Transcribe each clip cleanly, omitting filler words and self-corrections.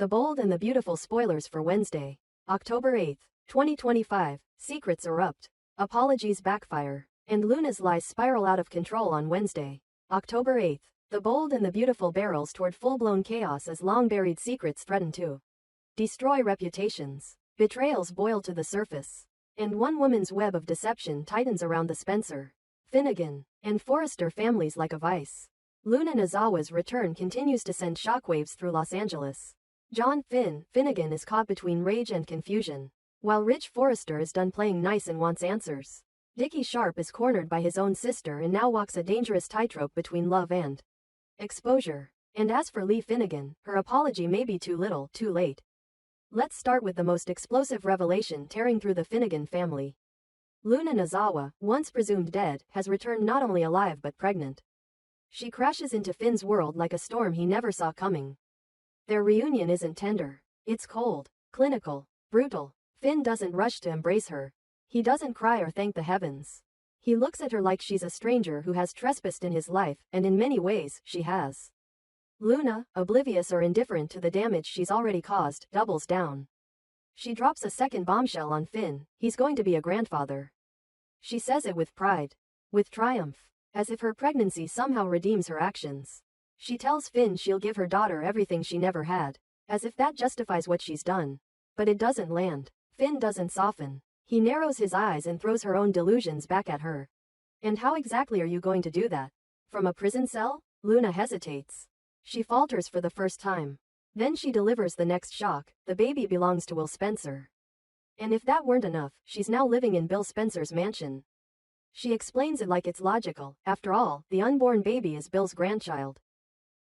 The Bold and the Beautiful spoilers for Wednesday, October 8, 2025. Secrets erupt. Apologies backfire. And Luna's lies spiral out of control on Wednesday, October 8. The Bold and the Beautiful barrels toward full-blown chaos as long-buried secrets threaten to destroy reputations. Betrayals boil to the surface. And one woman's web of deception tightens around the Spencer, Finnegan, and Forrester families like a vice. Luna Nozawa's return continues to send shockwaves through Los Angeles. John Finnegan is caught between rage and confusion, while Ridge Forrester is done playing nice and wants answers. Dickie Sharp is cornered by his own sister and now walks a dangerous tightrope between love and exposure. And as for Lee Finnegan, her apology may be too little, too late. Let's start with the most explosive revelation tearing through the Finnegan family. Luna Nozawa, once presumed dead, has returned not only alive but pregnant. She crashes into Finn's world like a storm he never saw coming. Their reunion isn't tender. It's cold, clinical, brutal. Finn doesn't rush to embrace her. He doesn't cry or thank the heavens. He looks at her like she's a stranger who has trespassed in his life, and in many ways, she has. Luna, oblivious or indifferent to the damage she's already caused, doubles down. She drops a second bombshell on Finn. He's going to be a grandfather. She says it with pride, with triumph, as if her pregnancy somehow redeems her actions. She tells Finn she'll give her daughter everything she never had, as if that justifies what she's done. But it doesn't land. Finn doesn't soften. He narrows his eyes and throws her own delusions back at her. And how exactly are you going to do that? From a prison cell? Luna hesitates. She falters for the first time. Then she delivers the next shock. The baby belongs to Will Spencer. And if that weren't enough, she's now living in Bill Spencer's mansion. She explains it like it's logical. After all, the unborn baby is Bill's grandchild.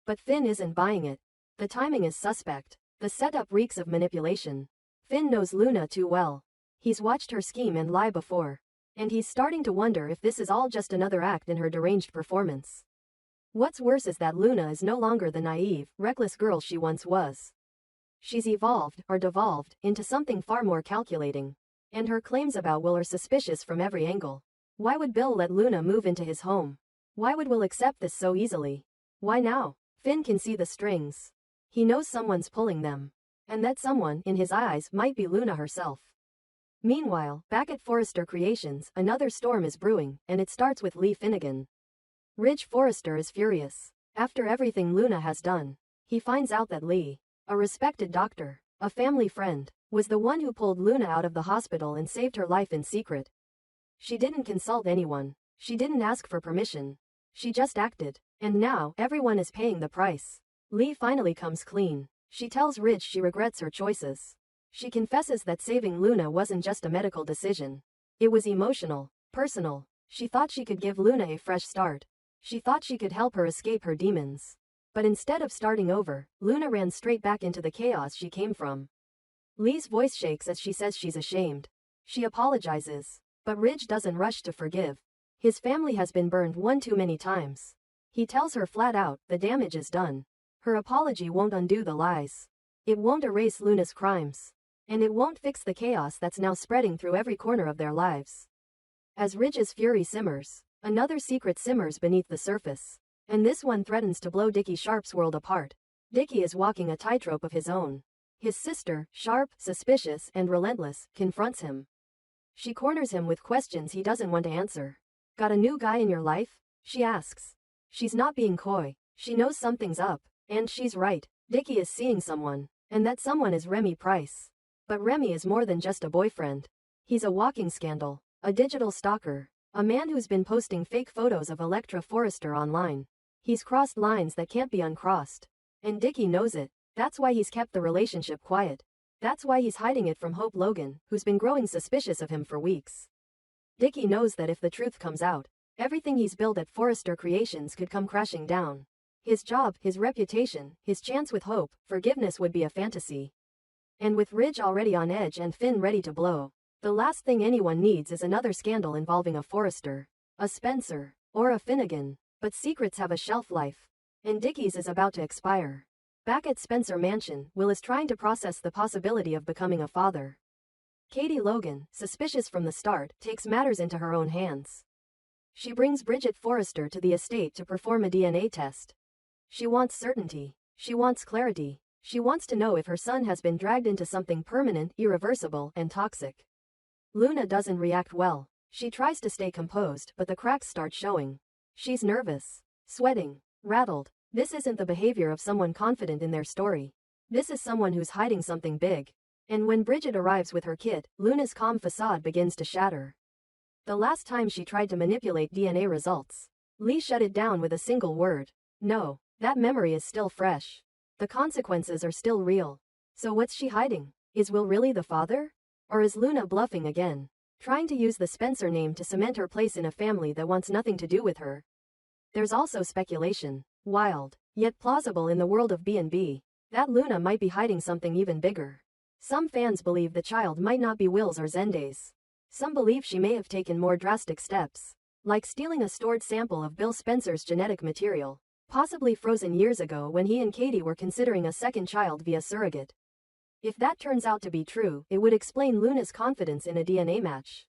But Finn isn't buying it. The timing is suspect. The setup reeks of manipulation. Finn knows Luna too well. He's watched her scheme and lie before. And he's starting to wonder if this is all just another act in her deranged performance. What's worse is that Luna is no longer the naive, reckless girl she once was. She's evolved, or devolved, into something far more calculating. And her claims about Will are suspicious from every angle. Why would Bill let Luna move into his home? Why would Will accept this so easily? Why now? Finn can see the strings. He knows someone's pulling them. And that someone, in his eyes, might be Luna herself. Meanwhile, back at Forrester Creations, another storm is brewing, and it starts with Lee Finnegan. Ridge Forrester is furious. After everything Luna has done, he finds out that Lee, a respected doctor, a family friend, was the one who pulled Luna out of the hospital and saved her life in secret. She didn't consult anyone. She didn't ask for permission. She just acted. And now, everyone is paying the price. Lee finally comes clean. She tells Ridge she regrets her choices. She confesses that saving Luna wasn't just a medical decision. It was emotional, personal. She thought she could give Luna a fresh start. She thought she could help her escape her demons. But instead of starting over, Luna ran straight back into the chaos she came from. Lee's voice shakes as she says she's ashamed. She apologizes. But Ridge doesn't rush to forgive. His family has been burned one too many times. He tells her flat out, the damage is done. Her apology won't undo the lies. It won't erase Luna's crimes. And it won't fix the chaos that's now spreading through every corner of their lives. As Ridge's fury simmers, another secret simmers beneath the surface. And this one threatens to blow Dickie Sharp's world apart. Dickie is walking a tightrope of his own. His sister, sharp, suspicious, and relentless, confronts him. She corners him with questions he doesn't want to answer. Got a new guy in your life? She asks. She's not being coy. She knows something's up. And she's right. Dickie is seeing someone. And that someone is Remy Price. But Remy is more than just a boyfriend. He's a walking scandal. A digital stalker. A man who's been posting fake photos of Elektra Forrester online. He's crossed lines that can't be uncrossed. And Dickie knows it. That's why he's kept the relationship quiet. That's why he's hiding it from Hope Logan, who's been growing suspicious of him for weeks. Dickie knows that if the truth comes out, everything he's built at Forrester Creations could come crashing down. His job, his reputation, his chance with Hope, forgiveness would be a fantasy. And with Ridge already on edge and Finn ready to blow, the last thing anyone needs is another scandal involving a Forrester, a Spencer, or a Finnegan. But secrets have a shelf life. And Dickie's is about to expire. Back at Spencer Mansion, Will is trying to process the possibility of becoming a father. Katie Logan, suspicious from the start, takes matters into her own hands. She brings Bridget Forrester to the estate to perform a DNA test. She wants certainty. She wants clarity. She wants to know if her son has been dragged into something permanent, irreversible, and toxic. Luna doesn't react well. She tries to stay composed, but the cracks start showing. She's nervous, sweating, rattled. This isn't the behavior of someone confident in their story. This is someone who's hiding something big. And when Bridget arrives with her kit, Luna's calm facade begins to shatter. The last time she tried to manipulate DNA results, Lee shut it down with a single word. No, that memory is still fresh. The consequences are still real. So what's she hiding? Is Will really the father? Or is Luna bluffing again? Trying to use the Spencer name to cement her place in a family that wants nothing to do with her. There's also speculation, wild, yet plausible in the world of B&B, that Luna might be hiding something even bigger. Some fans believe the child might not be Will's or Zenday's. Some believe she may have taken more drastic steps, like stealing a stored sample of Bill Spencer's genetic material, possibly frozen years ago when he and Katie were considering a second child via surrogate. If that turns out to be true, it would explain Luna's confidence in a DNA match.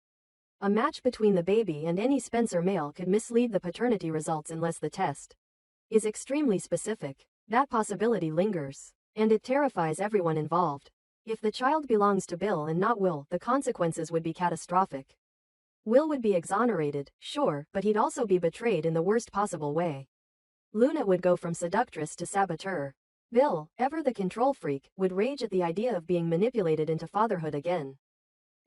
A match between the baby and any Spencer male could mislead the paternity results unless the test is extremely specific. That possibility lingers, and it terrifies everyone involved. If the child belongs to Bill and not Will, the consequences would be catastrophic. Will would be exonerated, sure, but he'd also be betrayed in the worst possible way. Luna would go from seductress to saboteur. Bill, ever the control freak, would rage at the idea of being manipulated into fatherhood again.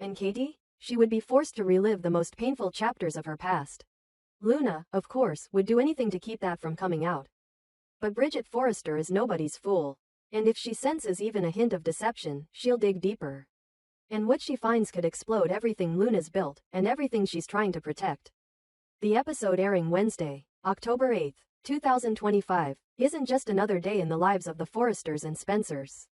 And Katie? She would be forced to relive the most painful chapters of her past. Luna, of course, would do anything to keep that from coming out. But Bridget Forrester is nobody's fool. And if she senses even a hint of deception, she'll dig deeper. And what she finds could explode everything Luna's built, and everything she's trying to protect. The episode airing Wednesday, October 8, 2025, isn't just another day in the lives of the Forresters and Spencers.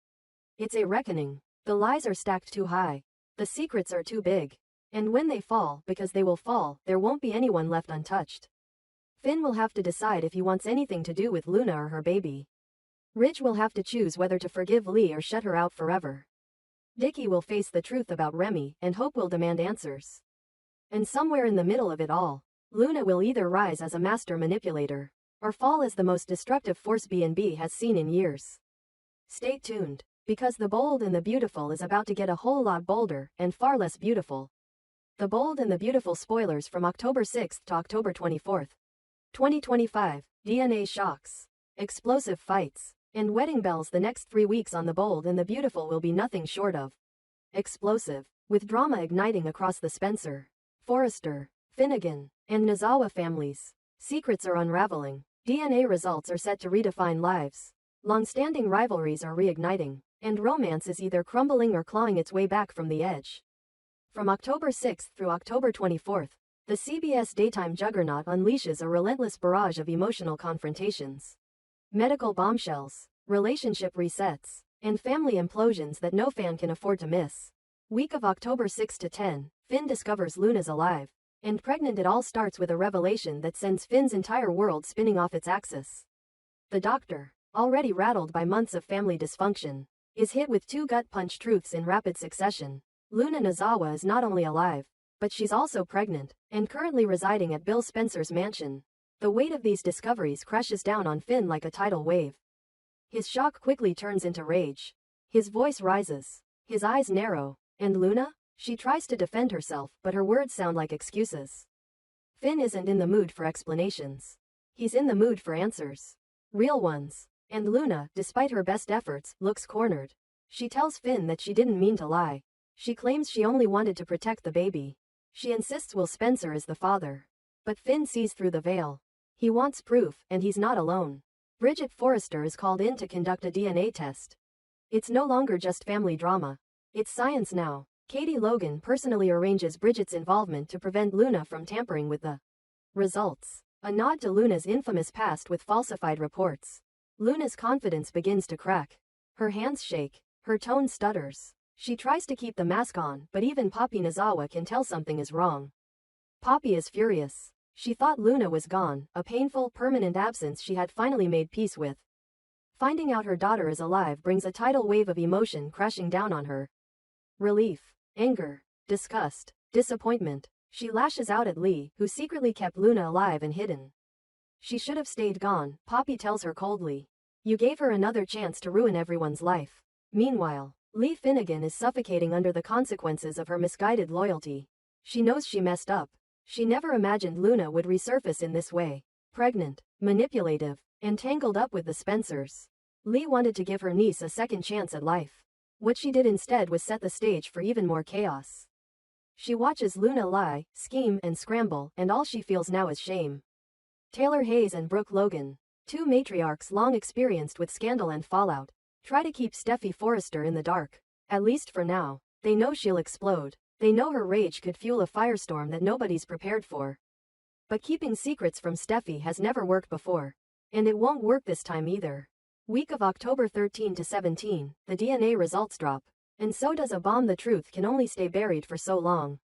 It's a reckoning. The lies are stacked too high. The secrets are too big. And when they fall, because they will fall, there won't be anyone left untouched. Finn will have to decide if he wants anything to do with Luna or her baby. Ridge will have to choose whether to forgive Lee or shut her out forever. Dickie will face the truth about Remy, and Hope will demand answers. And somewhere in the middle of it all, Luna will either rise as a master manipulator, or fall as the most destructive force B&B has seen in years. Stay tuned, because The Bold and the Beautiful is about to get a whole lot bolder and far less beautiful. The Bold and the Beautiful spoilers from October 6 to October 24, 2025, DNA shocks, explosive fights, and wedding bells. The next 3 weeks on The Bold and the Beautiful will be nothing short of explosive, with drama igniting across the Spencer, Forrester, Finnegan, and Nozawa families. Secrets are unraveling. DNA results are set to redefine lives. Long-standing rivalries are reigniting, and romance is either crumbling or clawing its way back from the edge. From October 6 through October 24, the CBS daytime juggernaut unleashes a relentless barrage of emotional confrontations, medical bombshells, relationship resets, and family implosions that no fan can afford to miss. Week of October 6 to 10, Finn discovers Luna's alive and pregnant. It all starts with a revelation that sends Finn's entire world spinning off its axis. The doctor, already rattled by months of family dysfunction, is hit with 2 gut-punch truths in rapid succession. Luna Nozawa is not only alive, but she's also pregnant, and currently residing at Bill Spencer's mansion. The weight of these discoveries crashes down on Finn like a tidal wave. His shock quickly turns into rage. His voice rises. His eyes narrow. And Luna? She tries to defend herself, but her words sound like excuses. Finn isn't in the mood for explanations. He's in the mood for answers. Real ones. And Luna, despite her best efforts, looks cornered. She tells Finn that she didn't mean to lie. She claims she only wanted to protect the baby. She insists Will Spencer is the father. But Finn sees through the veil. He wants proof, and he's not alone. Bridget Forrester is called in to conduct a DNA test. It's no longer just family drama. It's science now. Katie Logan personally arranges Bridget's involvement to prevent Luna from tampering with the results. A nod to Luna's infamous past with falsified reports. Luna's confidence begins to crack. Her hands shake. Her tone stutters. She tries to keep the mask on, but even Poppy Nozawa can tell something is wrong. Poppy is furious. She thought Luna was gone, a painful, permanent absence she had finally made peace with. Finding out her daughter is alive brings a tidal wave of emotion crashing down on her. Relief, anger, disgust, disappointment. She lashes out at Lee, who secretly kept Luna alive and hidden. She should have stayed gone, Poppy tells her coldly. You gave her another chance to ruin everyone's life. Meanwhile, Lee Finnegan is suffocating under the consequences of her misguided loyalty. She knows she messed up. She never imagined Luna would resurface in this way. Pregnant, manipulative, and tangled up with the Spencers. Lee wanted to give her niece a second chance at life. What she did instead was set the stage for even more chaos. She watches Luna lie, scheme, and scramble, and all she feels now is shame. Taylor Hayes and Brooke Logan, two matriarchs long experienced with scandal and fallout, try to keep Steffy Forrester in the dark. At least for now. They know she'll explode. They know her rage could fuel a firestorm that nobody's prepared for. But keeping secrets from Steffy has never worked before. And it won't work this time either. Week of October 13 to 17, the DNA results drop. And so does a bomb. The truth can only stay buried for so long.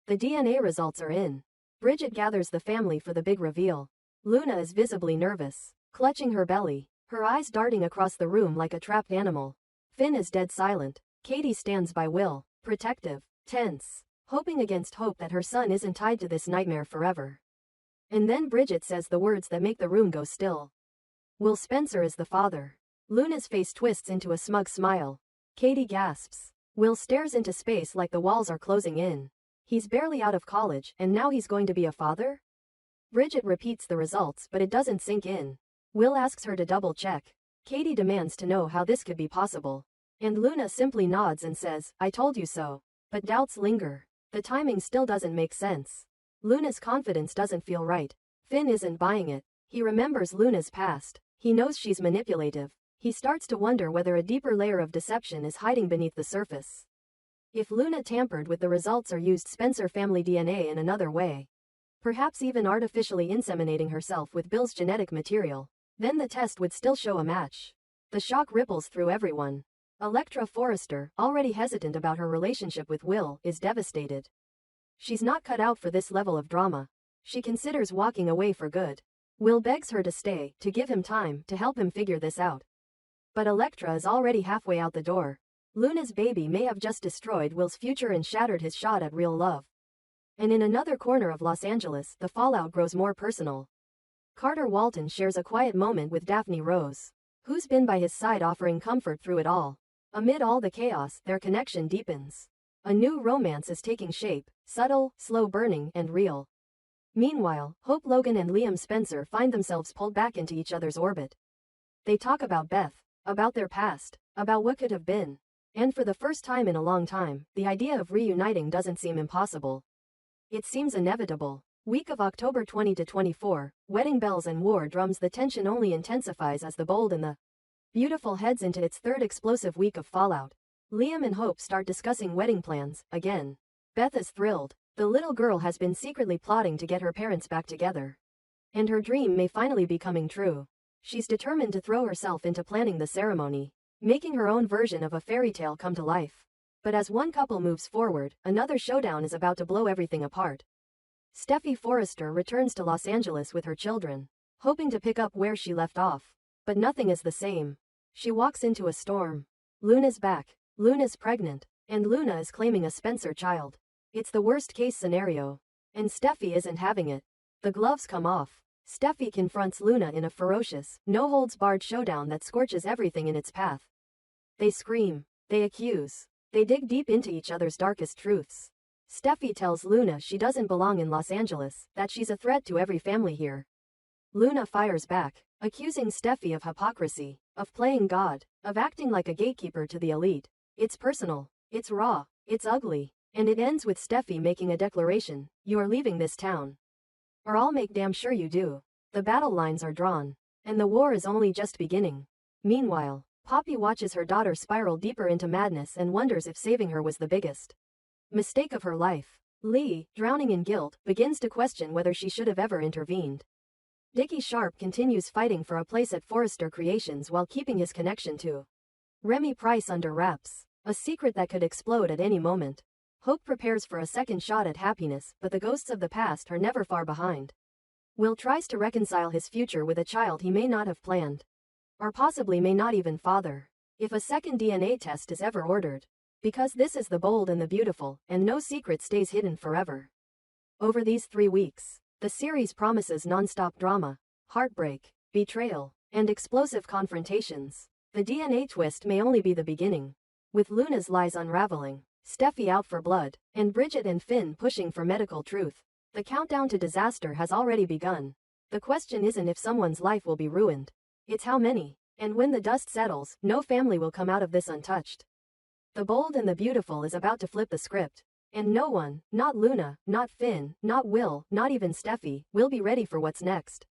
The DNA results are in. Bridget gathers the family for the big reveal. Luna is visibly nervous, clutching her belly, her eyes darting across the room like a trapped animal. Finn is dead silent. Katie stands by Will, protective, tense, hoping against hope that her son isn't tied to this nightmare forever. And then Bridget says the words that make the room go still. Will Spencer is the father. Luna's face twists into a smug smile. Katie gasps. Will stares into space like the walls are closing in. He's barely out of college, and now he's going to be a father? Bridget repeats the results, but it doesn't sink in. Will asks her to double-check. Katie demands to know how this could be possible. And Luna simply nods and says, "I told you so." But doubts linger. The timing still doesn't make sense. Luna's confidence doesn't feel right. Finn isn't buying it. He remembers Luna's past. He knows she's manipulative. He starts to wonder whether a deeper layer of deception is hiding beneath the surface. If Luna tampered with the results or used Spencer family DNA in another way, perhaps even artificially inseminating herself with Bill's genetic material, then the test would still show a match. The shock ripples through everyone. Elektra Forrester, already hesitant about her relationship with Will, is devastated. She's not cut out for this level of drama. She considers walking away for good. Will begs her to stay, to give him time, to help him figure this out. But Elektra is already halfway out the door. Luna's baby may have just destroyed Will's future and shattered his shot at real love. And in another corner of Los Angeles, the fallout grows more personal. Carter Walton shares a quiet moment with Daphne Rose, who's been by his side offering comfort through it all. Amid all the chaos, their connection deepens. A new romance is taking shape, subtle, slow burning, and real. Meanwhile, Hope Logan and Liam Spencer find themselves pulled back into each other's orbit. They talk about Beth, about their past, about what could have been. And for the first time in a long time, the idea of reuniting doesn't seem impossible. It seems inevitable. Week of October 20 to 24, wedding bells and war drums. The tension only intensifies as the Bold and the Beautiful heads into its third explosive week of fallout. Liam and Hope start discussing wedding plans, again. Beth is thrilled. The little girl has been secretly plotting to get her parents back together. And her dream may finally be coming true. She's determined to throw herself into planning the ceremony, making her own version of a fairy tale come to life. But as one couple moves forward, another showdown is about to blow everything apart. Steffy Forrester returns to Los Angeles with her children, hoping to pick up where she left off. But nothing is the same. She walks into a storm. Luna's back. Luna's pregnant. And Luna is claiming a Spencer child. It's the worst-case scenario. And Steffy isn't having it. The gloves come off. Steffy confronts Luna in a ferocious, no-holds-barred showdown that scorches everything in its path. They scream. They accuse. They dig deep into each other's darkest truths. Steffy tells Luna she doesn't belong in Los Angeles, that she's a threat to every family here. Luna fires back, accusing Steffy of hypocrisy, of playing God, of acting like a gatekeeper to the elite. It's personal. It's raw. It's ugly. And it ends with Steffy making a declaration: "You're leaving this town. Or I'll make damn sure you do." The battle lines are drawn. And the war is only just beginning. Meanwhile, Poppy watches her daughter spiral deeper into madness and wonders if saving her was the biggest mistake of her life. Lee, drowning in guilt, begins to question whether she should have ever intervened. Dickie Sharp continues fighting for a place at Forrester Creations while keeping his connection to Remy Price under wraps, a secret that could explode at any moment. Hope prepares for a second shot at happiness, but the ghosts of the past are never far behind. Will tries to reconcile his future with a child he may not have planned. Or possibly may not even father. If a second DNA test is ever ordered. Because this is the Bold and the Beautiful, and no secret stays hidden forever. Over these 3 weeks, the series promises non-stop drama, heartbreak, betrayal, and explosive confrontations. The DNA twist may only be the beginning. With Luna's lies unraveling, Steffi out for blood, and Bridget and Finn pushing for medical truth, the countdown to disaster has already begun. The question isn't if someone's life will be ruined. It's how many. And when the dust settles, no family will come out of this untouched. The Bold and the Beautiful is about to flip the script. And no one, not Luna, not Finn, not Will, not even Steffi, will be ready for what's next.